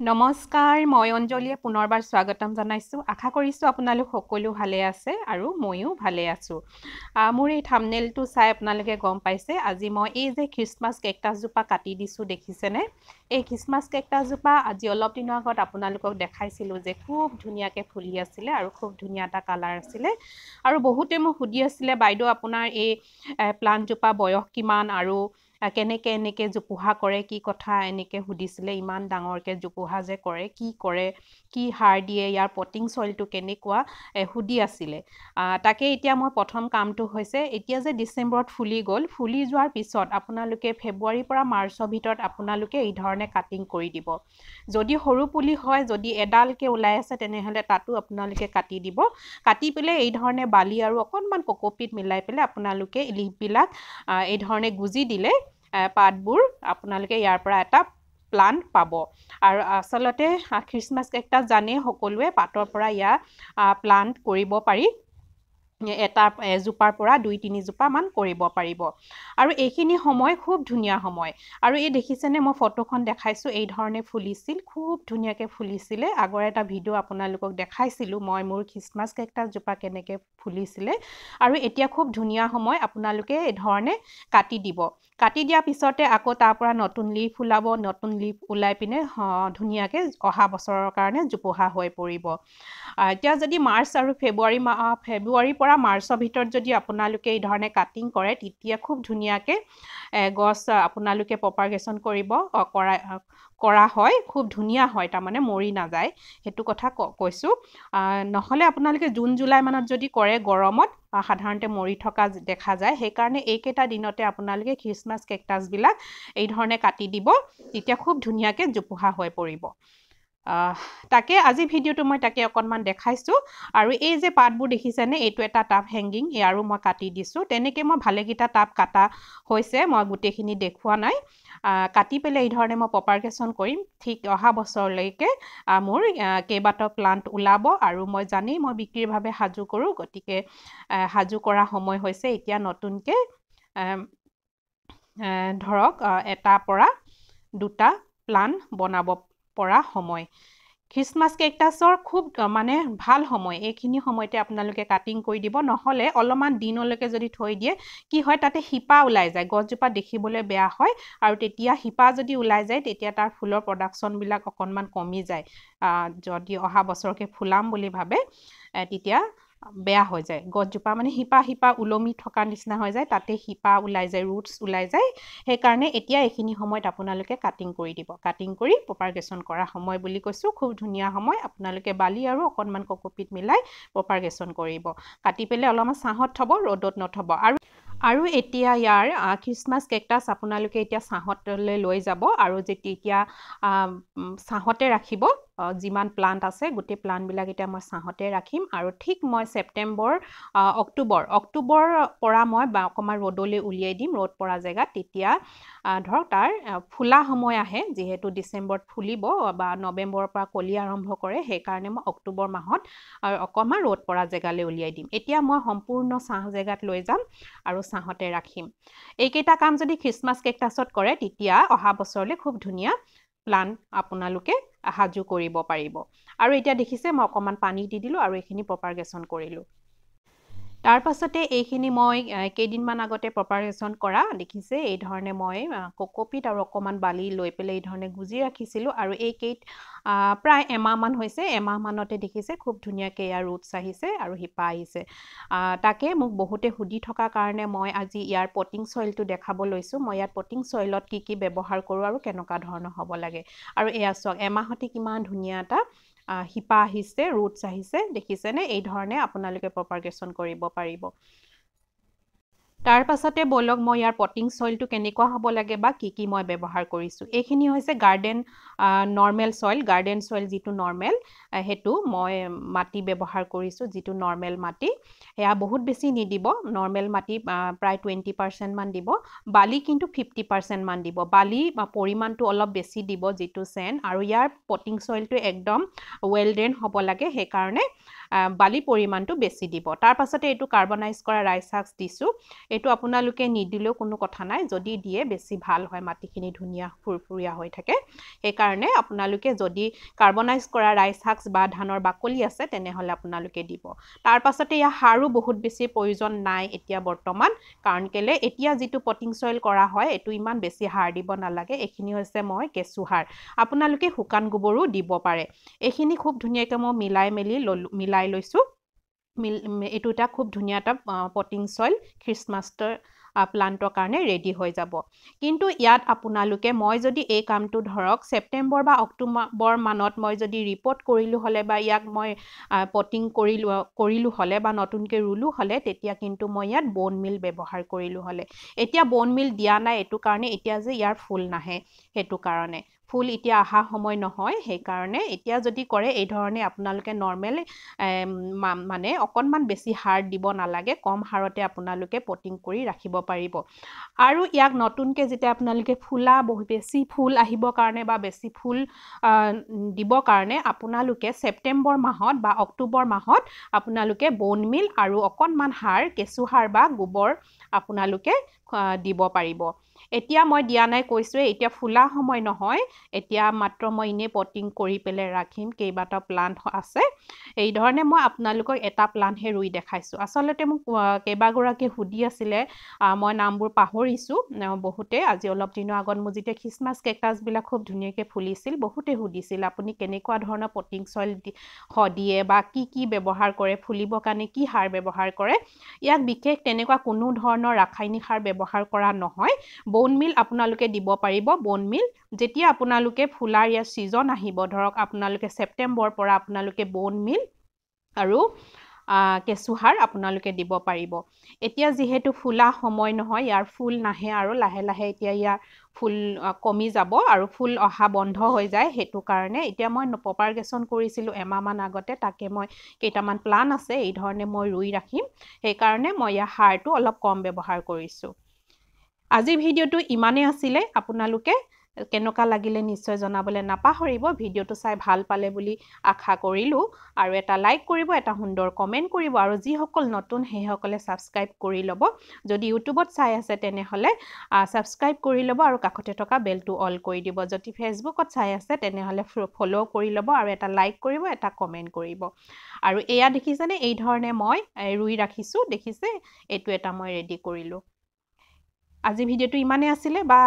নমস্কাৰ মই অঞ্জলীয়ে পুনৰবাৰ স্বাগতম জনাইছোঁ আশা কৰিছোঁ আপোনালোক সকলো ভালে আছে আৰু ময়ো ভালে আছোঁ মোৰ এই থাম্বনেইলটো চাই আপোনালোকে গম পাইছে আজি মই এই যে খ্ৰীষ্টমাছ কেকটাছজোপা কাটি দিছোঁ দেখিছেনে এই খ্ৰীষ্টমাছ কেকটাছজোপা আজি অলপ দিনৰ আগত আপোনালোকক দেখাইছিলোঁ যে খুব ধুনীয়াকৈ ফুলি আছিলে আৰু খুব ধুনীয়া এটা কালাৰ আছিলে আৰু বহুতে মোক সুধি আছিলে বাইদেউ আপোনাৰ এই প্লাণ্টজোপা বয়স কিমান আৰু কেনেকৈ এনেকৈ জোপোহা কৰে কি কথা এনেকৈ সুধিছিলে ইমান ডাঙৰকৈ জোপোহা যে কৰে কি সাৰ দিয়ে ইয়াৰ পটিং সইলটো কেনেকুৱা সুধি আছিলে তাকে এতিয়া মই প্ৰথম কামটো হৈছে এতিয়া যে ডিচেম্বৰত ফুলি গ'ল ফুলি যোৱাৰ পিছত আপোনালোকে ফেব্ৰুৱাৰীৰ পৰা মাৰ্চৰ ভিতৰত আপোনালোকে এই ধৰণে কাটিং কৰি দিব যদি সৰু পুলি হয় যদি এডালকৈ ওলাই আছে তেনেহ'লে তাতো আপোনালোকে কাটি দিব কাটি পেলাই এই ধৰণে বালি আৰু অকণমান কোকোপিট মিলাই পেলাই আপোনালোকে লিফবিলাক এই ধৰণে গুজি দিলে পাতবোৰ আপোনালোকে ইয়াৰ পৰা এটা প্লান্ট পাব আৰু আসলতে খ্ৰীষ্টমাছ কেকটাছ জানেই সকলোৱে পাতৰ পৰা ইয়াৰ প্লান্ট কৰিব পাৰি এটা এজোপাৰ পৰা 2-3 জোপা মান কৰিব পাৰিব আৰু এইখিনি সময় খুব ধুনীয়া সময় আৰু এই দেখিছেনে মই ফটোখন দেখাইছোঁ এই ধৰণে ফুলিছিল খুব ধুনীয়াকৈ ফুলিছিলে আগৰ এটা ভিডিঅ' আপোনালোকক দেখাইছিলোঁ মই মোৰ খ্ৰীষ্টমাছ কেকটাছজোপা কেনেকৈ ফুলিছিলে আৰু এতিয়া খুব ধুনীয়া সময় আপোনালোকে এই ধৰণে কাটি দিব কাটি দিয়াৰ পিছতে আকৌ তাৰ পৰা নতুন লিফ ওলাব নতুন লিফ ওলাই পিনে ধুনীয়াকৈ অহা বছৰৰ কাৰণে জোপোহা হৈ পৰিব এতিয়া যদি মাৰ্চ আৰু ফেব্ৰুৱাৰীৰ পৰা মাৰ্চৰ ভিতৰত যদি আপোনালোকে এই ধৰণে কাটিং কৰে তেতিয়া খুব ধুনীয়াকৈ গছ আপোনালোকে প্ৰপাগেশ্যন কৰিব কৰা হয় খুব ধুনীয়া হয় তাৰমানে মৰি নাযায় সেইটো কথা কৈছোঁ নহ'লে আপোনালোকে জুন জুলাই মানত যদি কৰে গৰমত সাধাৰণতে মৰি থকা দেখা যায় সেইকাৰণে এইকেইটা দিনতে আপোনালোকে খ্ৰীষ্টমাছ কেকটাছবিলাক এই ধৰণে কাটি দিব তেতিয়া খুব ধুনীয়াকৈ জোপোহা হৈ পৰিব তাকে আজি ভিডিঅ'টো মই তাকে অকণমান দেখাইছোঁ আৰু এই যে পাতবোৰ দেখিছেনে এইটো এটা টাব হেংগিং ইয়াৰো মই কাটি দিছোঁ তেনেকৈ মই ভালেকেইটা টাব কাটা হৈছে মই গোটেইখিনি দেখুওৱা নাই কাটি পেলাই এই ধৰণে মই প্ৰপাগেশ্যন কৰিম ঠিক অহা বছৰলৈকে মোৰ কেইবাটাও প্লান্ট ওলাব আৰু মই জানেই মই বিক্ৰীৰ বাবে সাজু কৰোঁ গতিকে সাজু কৰা সময় হৈছে এতিয়া নতুনকৈ ধৰক এটাৰ পৰা 2টা প্লান্ট বনাব পৰা সময় খ্ৰীষ্টমাছ কেকটাছৰ খুব মানে ভাল সময় এইখিনি সময়তে আপোনালোকে কাটিং কৰি দিব নহ'লে অলপমান দিনলৈকে যদি থৈ দিয়ে কি হয় তাতে শিপা ওলাই যায় গছজোপা দেখিবলৈ বেয়া হয় আৰু তেতিয়া শিপা যদি ওলাই যায় তেতিয়া তাৰ ফুলৰ প্ৰডাকশ্যনবিলাক অকণমান কমি যায় যদি অহা বছৰকৈ ফুলাম বুলি ভাবে তেতিয়া বেয়া হৈ যায় গছজোপা মানে শিপা ওলমি থকা নিচিনা হৈ যায় তাতে শিপা ওলাই যায় ৰুটছ ওলাই যায় সেইকাৰণে এতিয়া এইখিনি সময়ত আপোনালোকে কাটিং কৰি দিব কাটিং কৰি প্ৰপাগেশ্যন কৰা সময় বুলি কৈছোঁ খুব ধুনীয়া সময় আপোনালোকে বালি আৰু অকণমান কোকোপিট মিলাই প্ৰপাগেশ্যন কৰিব কাটি পেলাই অলপমান ছাঁত থ'ব ৰ'দত নথ'ব আৰু এতিয়া ইয়াৰ খ্ৰীষ্টমাছ কেকটাছ আপোনালোকে এতিয়া ছাঁতলৈ লৈ যাব আৰু যেতিয়া ছাঁতে ৰাখিব যিমান প্লান্ট আছে গোটেই প্লান্টবিলাক এতিয়া মই ছাঁতে ৰাখিম আৰু ঠিক মই ছেপ্টেম্বৰ অক্টোবৰ পৰা মই অকণমান ৰ'দলৈ উলিয়াই দিম ৰ'দ পৰা জেগাত তেতিয়া ধৰক তাৰ ফুলা সময় আহে যিহেতু ডিচেম্বৰত ফুলিব বা নৱেম্বৰৰ পৰা কলি আৰম্ভ কৰে সেইকাৰণে মই অক্টোবৰ মাহত অকণমান ৰ'দ পৰা জেগালৈ উলিয়াই দিম এতিয়া মই সম্পূৰ্ণ ছাঁ জেগাত লৈ যাম আৰু ছাঁতে ৰাখিম এইকেইটা কাম যদি খ্ৰীষ্টমাছ কেকটাছত কৰে তেতিয়া অহা বছৰলৈ খুব ধুনীয়া প্লান্ট আপোনালোকে সাজু কৰিব পাৰিব আৰু এতিয়া দেখিছে মই অকণমান পানী দি দিলোঁ আৰু এইখিনি প্ৰপাগেশ্যন কৰিলোঁ তাৰ পাছতে এইখিনি মই কেইদিনমান আগতে প্ৰপাগেশ্যন কৰা দেখিছে এই ধৰণে মই কোকোপিট আৰু অকণমান বালি লৈ পেলাই এই ধৰণে গুজি ৰাখিছিলোঁ আৰু প্ৰায় এমাহমান হৈছে এমাহমানতে দেখিছে খুব ধুনীয়াকৈ ইয়াৰ ৰুটছ আহিছে আৰু শিপা আহিছে তাকে মোক বহুতে সুধি থকা কাৰণে মই আজি ইয়াৰ পটিং সইলটো দেখাব লৈছোঁ মই ইয়াত পটিং সইলত কি ব্যৱহাৰ কৰোঁ আৰু কেনেকুৱা ধৰণৰ হ'ব লাগে আৰু এয়া চাওক এমাহতে কিমান ধুনীয়া এটা শিপা আহিছে ৰুটছ আহিছে দেখিছেনে এই ধৰণে আপোনালোকে প্ৰপাগেশ্যন কৰিব পাৰিব তাৰ পাছতে বলক মই ইয়াৰ পটিং সইলটো কেনেকুৱা হ'ব লাগে বা কি মই ব্যৱহাৰ কৰিছোঁ এইখিনি হৈছে নৰ্মেল সইল গাৰ্ডেন সইল যিটো নৰ্মেল সেইটো মই মাটি ব্যৱহাৰ কৰিছোঁ যিটো নৰ্মেল মাটি সেয়া বহুত বেছি নিদিব নৰ্মেল মাটি প্ৰায় 20% মান দিব বালি কিন্তু 50% মান দিব বালি পৰিমাণটো অলপ বেছি দিব যিটো চেণ্ড আৰু ইয়াৰ পটিং সইলটো একদম ৱেল ড্ৰেইন হ'ব লাগে সেইকাৰণে বালি পৰিমাণটো বেছি দিব তাৰ পাছতে এইটো কাৰ্বনাইজ কৰা ৰাইচ শাক দিছো এইটো আপোনালোকে নিদিলেও কোনো কথা নাই যদি দিয়ে বেছি ভাল হয় মাটিখিনি ধুনীয়া ফুৰফুৰীয়া হৈ থাকে এই কাৰণে আপোনালোকে যদি কাৰ্বনাইজ কৰা ৰাইচ শাক বা ধানৰ বাকলি আছে তেনেহলে আপোনালোকে দিব তাৰ পাছতে ইয়া সাৰো বহুত বেছি প্ৰয়োজন নাই এতিয়া বৰ্তমান কাৰণ কেলে এতিয়া যেটো পটিং সয়েল কৰা হয় এটো ইমান বেছি সাৰ দিব নালাগে এখিনি হৈছে মই কেঁচু সাৰ আপোনালোকে শুকান গোবৰো দিব পাৰে এখিনি খুব ধুনীয়াকৈ মই মিলাই লৈছো এটো এটা খুব ধুনীয়া এটা পটিং সয়েল খ্ৰীষ্টমাছৰ প্লান্টৰ কাৰণে ৰেডি হৈ যাব কিন্তু ইয়াত আপোনালোকে মই যদি এই কামটো ধৰক সেপ্টেম্বৰ বা অক্টোবৰ মানত মই যদি ৰিপোৰ্ট কৰিলো হলে বা ইয়াক মই পটিং কৰিলো হলে বা নতুনকৈ ৰুলো হলে তেতিয়া কিন্তু মই ইয়াত বোন মিল ব্যৱহাৰ কৰিলো হলে এতিয়া বোন মিল দিয়া নাই এটো কাৰণে এতিয়া যে ইয়াৰ ফুল নাহে হেতু কাৰণে ফুল এতিয়া আহা সময় নহয় সেই কাৰণে এতিয়া যদি কৰে এই ধৰণে আপোনালোকে নৰমাল মানে অকনমান বেছি হাৰ্ড দিব নালাগে কম হাৰতে আপোনালোকে পটিং কৰি ৰাখিব পাৰিব আৰু ইয়াক নতুনকৈ যেতিয়া আপোনালোকে ফুলা বেছি ফুল আহিবৰ কাৰণে বা বেছি ফুল দিবৰ কাৰণে আপোনালোকে সেপ্টেম্বৰ মাহত বা অক্টোবৰ মাহত আপোনালোকে বোন মিল আৰু অকনমান হাড় কেঁচু হাড় বা গোবৰ আপোনালোকে দিব পাৰিব এতিয়া মই দিয়া নাই কৈছোৱে এতিয়া ফুলা সময় নহয় এতিয়া মাত্ৰ মই ইনে পটিং কৰি পেলে ৰাখিম কেইবাটা প্লান্ট আছে এই ধৰণে মই আপোনালোকক এটা প্লান্ট হে ৰুই দেখাইছো আসলতে মোক কেইবাগৰাকী হুদি আছিলে মই নামবোৰ পাহৰিছো বহুতে আজি অলপ দিনৰ আগত মই যেতিয়া খ্ৰীষ্টমাছ কেকটাছ বিলাক খুব ধুনীয়াকৈ ফুলিছিল বহুতে হুদিছিল আপুনি কেনেকুৱা ধৰণৰ পটিং সয়েল দিয়ে বা কি ব্যৱহাৰ কৰে ফুলিবৰ কাৰণে কি সাৰ ব্যৱহাৰ কৰে ইয়াক বিশেষ তেনেকুৱা কোনো ধৰণৰ ৰাসায়নিক সাৰ ব্যৱহাৰ কৰা নহয় বোন মিল আপোনালোকে দিব পাৰিব বোন মিল যেতিয়া আপোনালোকে ফুলাৰ ইয়া সিজন আহিব ধৰক আপোনালোকে সেপ্টেম্বৰ পৰা আপোনালোকে বোন মিল আৰু কেঁচু সাৰ আপোনালোকে দিব পাৰিব এতিয়া যেহেতু ফুলা সময় নহয় ইয়াৰ ফুল নাহে আৰু লাহে লাহে এতিয়া ইয়াৰ ফুল কমি যাব আৰু ফুল অহা বন্ধ হৈ যায় হেতু কাৰণে এতিয়া মই প্ৰপাৰগেশ্যন কৰিছিলো এমাহ মান আগতে তাকে মই কেইটামান প্লান আছে এই ধৰণে মই ৰুই ৰাখিম সেই কাৰণে মই ইয়া সাৰটো অলপ কম ব্যৱহাৰ কৰিছো আজি ভিডিওটো ইমানে আছিলে আপোনালোকে কেনেকুৱা লাগিলে নিশ্চয় জনাবলে নাপাহৰিব ভিডিওটো চাই ভাল পালে বুলি আশা কৰিলো আৰু এটা লাইক কৰিব এটা সুন্দৰ কমেন্ট কৰিব আৰু যি সকল নতুন সেই সকলে সাবস্ক্ৰাইব কৰি লব যদি ইউটিউবত চাই আছে তেনেহলে সাবস্ক্ৰাইব কৰি লব আৰু কাষতে থকা বেলটো অল কৰি দিব যদি ফেসবুকত চাই আছে তেনেহলে ফলো কৰি লব আৰু এটা লাইক কৰিব এটা কমেন্ট কৰিব আৰু এয়া দেখিছেনে এই ধৰণে মই ৰুই ৰাখিছো দেখিছে এটো এটা মই ৰেডি কৰিলো আজি ভিডিওটো ইমানে আছিলে বা